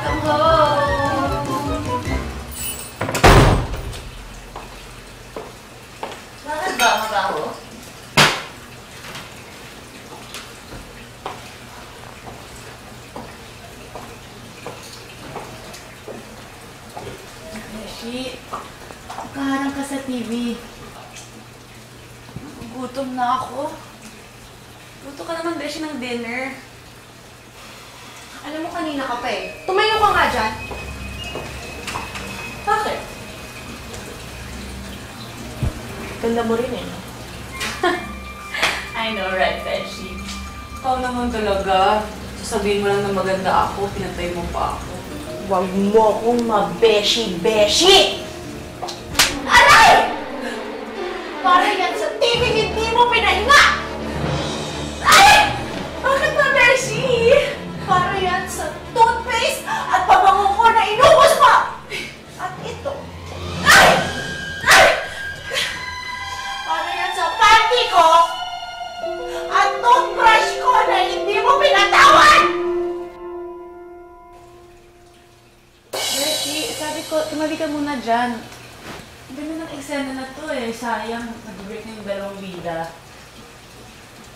Welcome home! Bakit ba mabaho? Beshi, kaharang ka sa TV. Gutom na ako. Luto ka naman, Beshi, ng dinner. Alam mo, kanina ka pa eh. Tumayo ka nga dyan. Bakit? Ganda mo rin eh. I know, right, Beshi? Ikaw naman talaga. Sasabihin mo lang na maganda ako, pinatay mo pa ako. Huwag mo akong mabeshi-beshi! Aray! Para yan sa TV, hindi mo pinahinga! Ay! Bakit ba, Beshi? Para yan sa toothpaste at pabango ko na inubos mo! At ito. Ay! Ay! Para yan sa panty ko at toothbrush ko na hindi mo pinatawan! Beshi, sabi ko, tumabi ka muna dyan. Ang ganda ng eksena na to eh. Sayang, nag-break na yung dalawang bida.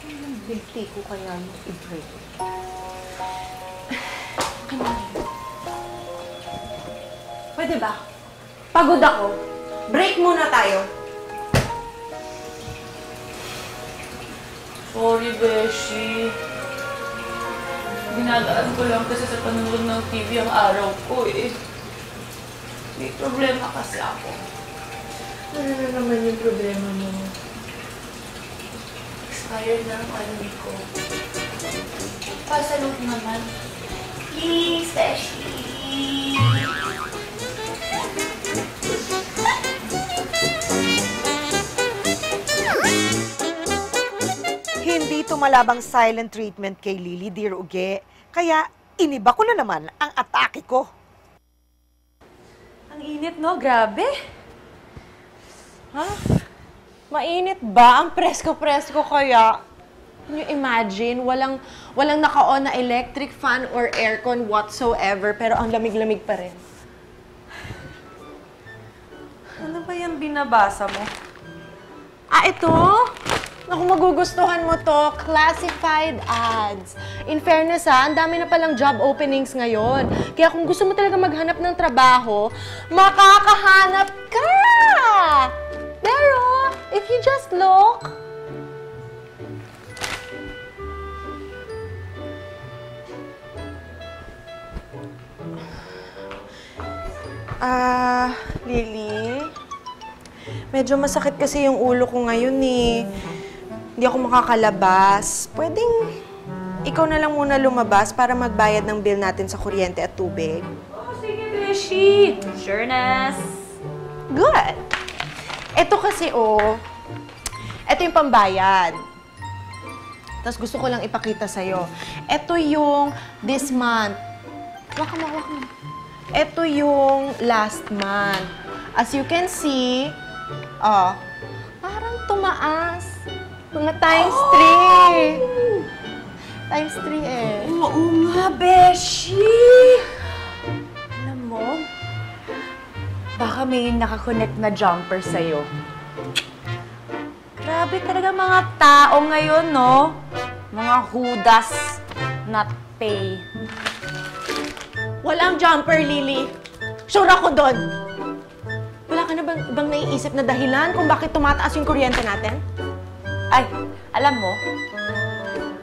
Anong binti ko kaya yung i-break? Pwede ba? Pagod ako. Break muna tayo. Sorry, Beshi. Dinadaan ko lang kasi sa panonood ng TV ang araw ko eh. May problema kasi ako. Ano na naman yung problema mo? Expired na ang alumi ko. Pasalok naman. Please, Beshi. Hindi tumalabang silent treatment kay Lily, dear Uge. Kaya iniba ko na naman ang atake ko. Ang init, no? Grabe. Ha? Mainit ba? Ang presko-presko kaya. Can you imagine? Walang naka-on na electric fan or aircon whatsoever, pero ang lamig-lamig pa rin. Ano ba yung binabasa mo? Ah, ito? Naku, magugustuhan mo to. Classified ads. In fairness ang dami na palang job openings ngayon. Kaya kung gusto mo talaga maghanap ng trabaho, makakahanap ka! Pero, if you just look, Lily? Medyo masakit kasi yung ulo ko ngayon eh. Hindi ako makakalabas. Pwedeng ikaw na lang muna lumabas para magbayad ng bill natin sa kuryente at tubig. Oh, sige, Beshi. Sureness. Good! Ito kasi, ito yung pambayad. Tapos gusto ko lang ipakita sa'yo. Ito yung this month. Waka mo. Ito yung last month. As you can see, parang tumaas. Mga times 3. Times 3 eh. Oo nga, Beshi! Alam mo, baka may nakakonect na jumper sa'yo. Grabe talaga mga tao ngayon, no? Mga hudas, not pay. Walang jumper, Lily. Sure ako doon. Wala ka na bang ibang naiisip na dahilan kung bakit tumataas yung kuryente natin? Ay, alam mo,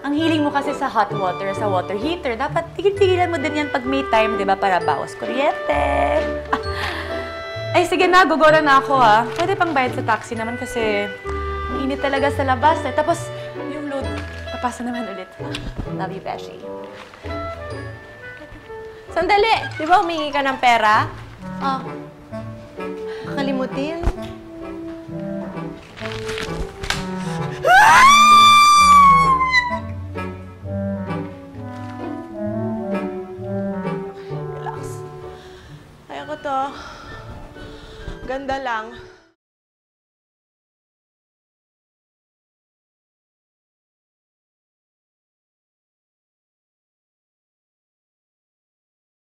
ang hiling mo kasi sa hot water, sa water heater, dapat tigil-tigilan mo din yan pag may time, di ba, para bawas kuryente. Ay, sige na, gugora na ako, ha. Pwede pang bayad sa taxi naman kasi ang init talaga sa labas, eh. Tapos, yung load, papasa naman ulit. Love you, Beshi. Sandali! Di ba humingi ka ng pera? Kakalimutin. Relax. Kaya ko to. Ganda lang.